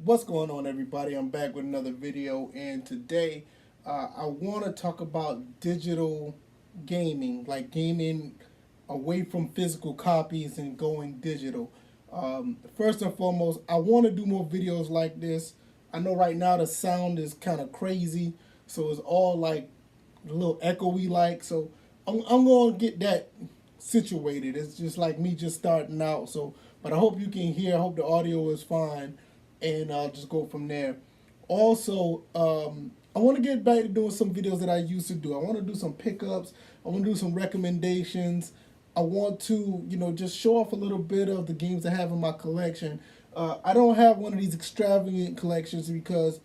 What's going on, everybody? I'm back with another video, and today I want to talk about digital gaming, like gaming away from physical copies and going digital. First and foremost, I want to do more videos like this. I know right now the sound is kind of crazy, so it's all like a little echoey like. So I'm going to get that situated. It's just like me just starting out. So, but I hope you can hear. I hope the audio is fine, and I'll just go from there. Also, I want to get back to doing some videos that I used to do. I want to do some pickups. I want to do some recommendations. I want to, just show off a little bit of the games I have in my collection. I don't have one of these extravagant collections because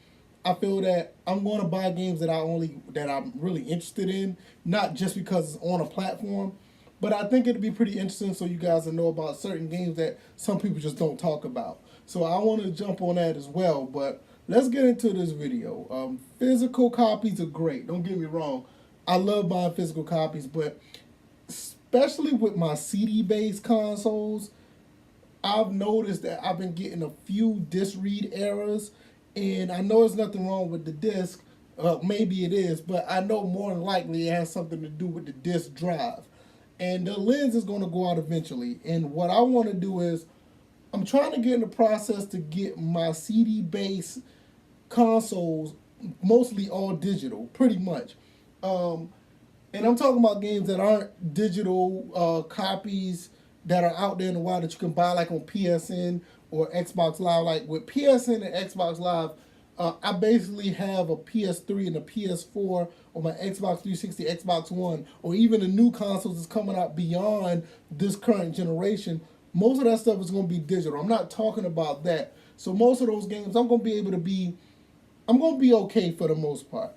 I feel that I'm going to buy games that I'm really interested in, not just because it's on a platform. But I think it'd be pretty interesting so you guys will know about certain games that some people just don't talk about. So I want to jump on that as well. But let's get into this video. Physical copies are great. Don't get me wrong. I love buying physical copies, but especially with my CD-based consoles, I've noticed that I've been getting a few disc read errors, and I know there's nothing wrong with the disc. Maybe it is, but I know more than likely it has something to do with the disc drive. And the lens is going to go out eventually. And what I want to do is, I'm trying to get in the process to get my CD based consoles mostly all digital, pretty much. Um, and I'm talking about games that aren't digital copies that are out there in the wild that you can buy like on PSN or Xbox Live. Like with PSN and Xbox Live, I basically have a PS3 and a PS4 or my Xbox 360, Xbox One, or even the new consoles that's coming out beyond this current generation. Most of that stuff is going to be digital. I'm not talking about that. So most of those games, I'm going to be okay for the most part.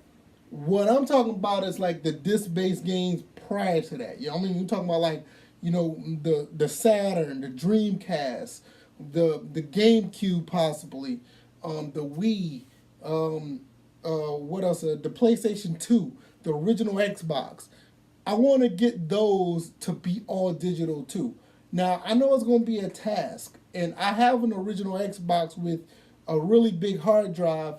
What I'm talking about is like the disc-based games prior to that. I mean, you're talking about like, the Saturn, the Dreamcast, the GameCube possibly, the Wii, what else? The PlayStation 2, the original Xbox. I want to get those to be all digital too. Now, I know it's going to be a task, and I have an original Xbox with a really big hard drive,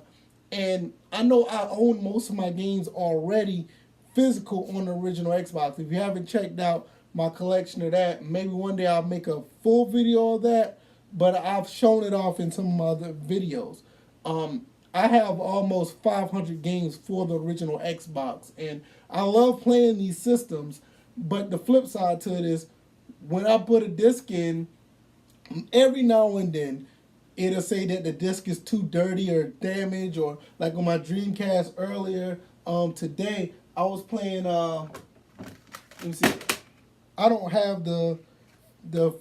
and I know I own most of my games already physical on the original Xbox. If you haven't checked out my collection of that, maybe one day I'll make a full video of that, but I've shown it off in some of my other videos. I have almost 500 games for the original Xbox, and I love playing these systems, but the flip side to it is when I put a disc in, every now and then it'll say that the disc is too dirty or damaged, or like on my Dreamcast earlier today, I was playing let me see. I don't have the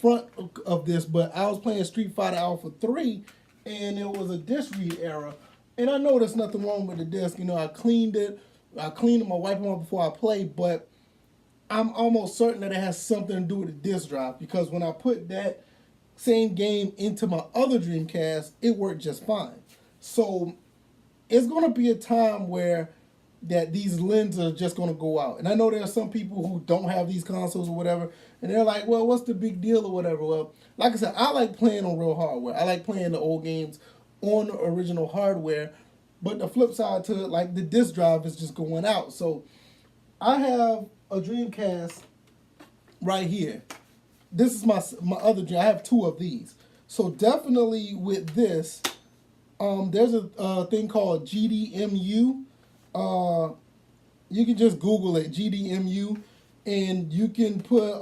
front of this, but I was playing Street Fighter Alpha 3 and it was a disc read error. And I know there's nothing wrong with the disc. I cleaned it. I cleaned them, I wiped them off before I play, but I'm almost certain that it has something to do with the disc drive because when I put that same game into my other Dreamcast, it worked just fine. So it's going to be a time where that these lenses are just going to go out. And I know there are some people who don't have these consoles or whatever, and they're like, well, what's the big deal or whatever? Well, like I said, I like playing on real hardware. I like playing the old games on the original hardware. But the flip side to it, like the disc drive is just going out. So I have a Dreamcast right here. This is my other Dream. I have two of these. So definitely with this, there's a thing called GDemu. You can just Google it, GDemu, and you can put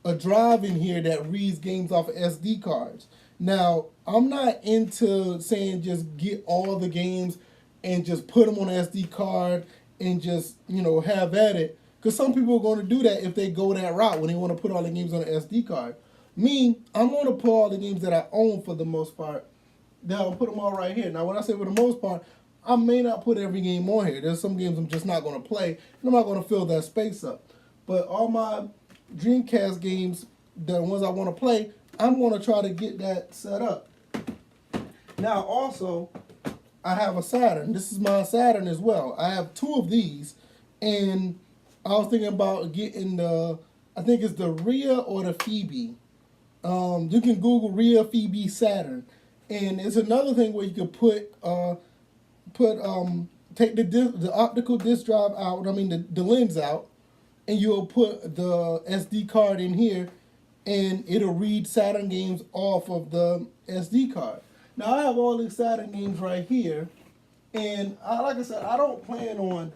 a drive in here that reads games off of SD cards. Now, I'm not into saying just get all the games and just put them on an SD card and just, have at it. Because some people are going to do that if they go that route when they want to put all the games on an SD card. Me, I'm going to put all the games that I own for the most part. Then I'll put them all right here. Now, when I say for the most part, I may not put every game on here. There's some games I'm just not going to play, and I'm not going to fill that space up. But all my Dreamcast games, the ones I want to play, I'm going to try to get that set up. Now, also, I have a Saturn. This is my Saturn as well. I have two of these, and I was thinking about getting I think it's the Rhea or the Phoebe. You can Google Rhea Phoebe Saturn. And it's another thing where you could put take the optical disc drive out. I mean the lens out, and you'll put the SD card in here, and it'll read Saturn games off of the SD card. Now I have all these Saturn games right here, and like I said, I don't plan on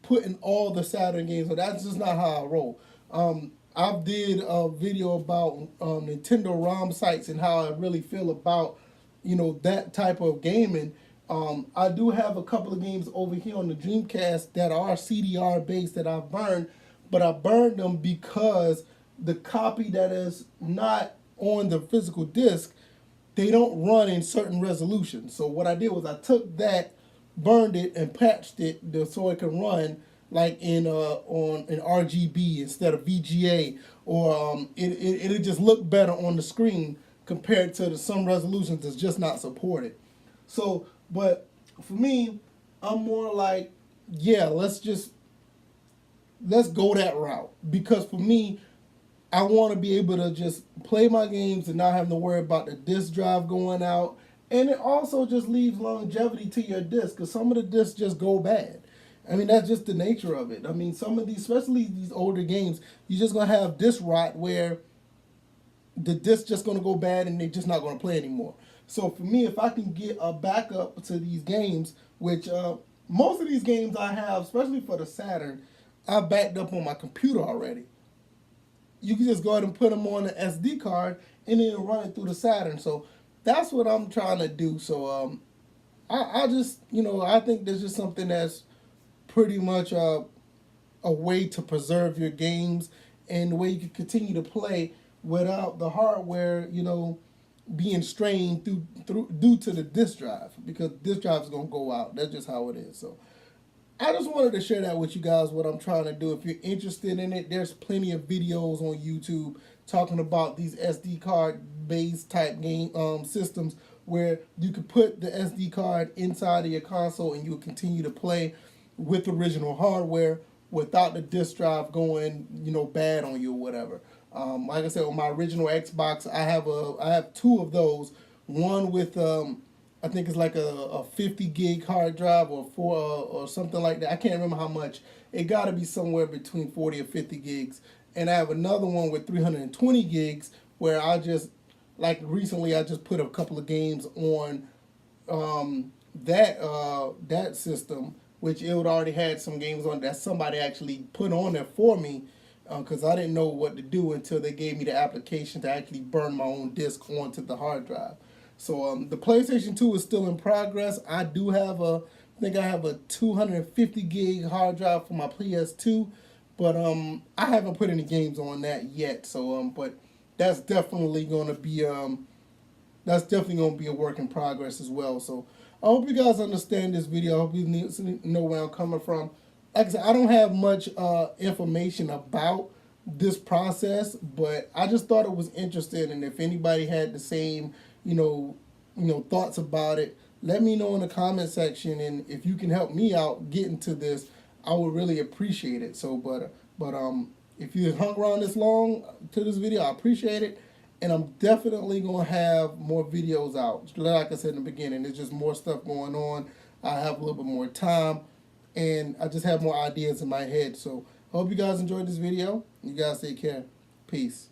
putting all the Saturn games, but that's just not how I roll. I did a video about Nintendo ROM sites and how I really feel about that type of gaming. I do have a couple of games over here on the Dreamcast that are CDR based that I've burned, but I burned them because the copy that is not on the physical disc, they don't run in certain resolutions. So what I did was I took that, burned it, and patched it so it can run like on an RGB instead of VGA, or it'll just look better on the screen compared to some resolutions that's just not supported. So, but for me, I'm more like, yeah, let's go that route, because for me, I want to be able to just play my games and not having to worry about the disk drive going out. And it also just leaves longevity to your disc, because some of the discs just go bad. I mean, that's just the nature of it. I mean, some of these, especially these older games, you're just going to have disc rot where the disc's just going to go bad and they're just not going to play anymore. So for me, if I can get a backup to these games, which most of these games I have, especially for the Saturn, I backed up on my computer already. You can just go ahead and put them on the SD card and then run it through the Saturn. So that's what I'm trying to do. So I just, I think there's just something that's pretty much a way to preserve your games and the way you can continue to play without the hardware, being strained due to the disk drive, because disk drive is going to go out. That's just how it is. So I just wanted to share that with you guys, what I'm trying to do. If you're interested in it, there's plenty of videos on YouTube talking about these SD card based type game systems where you could put the SD card inside of your console and you'll continue to play with original hardware without the disk drive going, bad on you or whatever. Like I said, on my original Xbox, I have two of those. One with I think it's like a 50 gig hard drive or something like that. I can't remember how much. It got to be somewhere between 40 or 50 gigs. And I have another one with 320 gigs where recently I just put a couple of games on that system, which it would already had some games on that somebody actually put on there for me, because I didn't know what to do until they gave me the application to actually burn my own disc onto the hard drive. So the PlayStation 2 is still in progress. I think I have a 250 gig hard drive for my PS2, but I haven't put any games on that yet. So but that's definitely going to be a work in progress as well. So I hope you guys understand this video. I hope you know where I'm coming from. Like I said, I don't have much information about this process, but I just thought it was interesting, and if anybody had the same thoughts about it, let me know in the comment section, and if you can help me out getting to this, I would really appreciate it. So but if you hung around this long to this video, I appreciate it, and I'm definitely gonna have more videos out. Like I said in the beginning, there's just more stuff going on. I have a little bit more time, and I just have more ideas in my head. So I hope you guys enjoyed this video. You guys take care. Peace.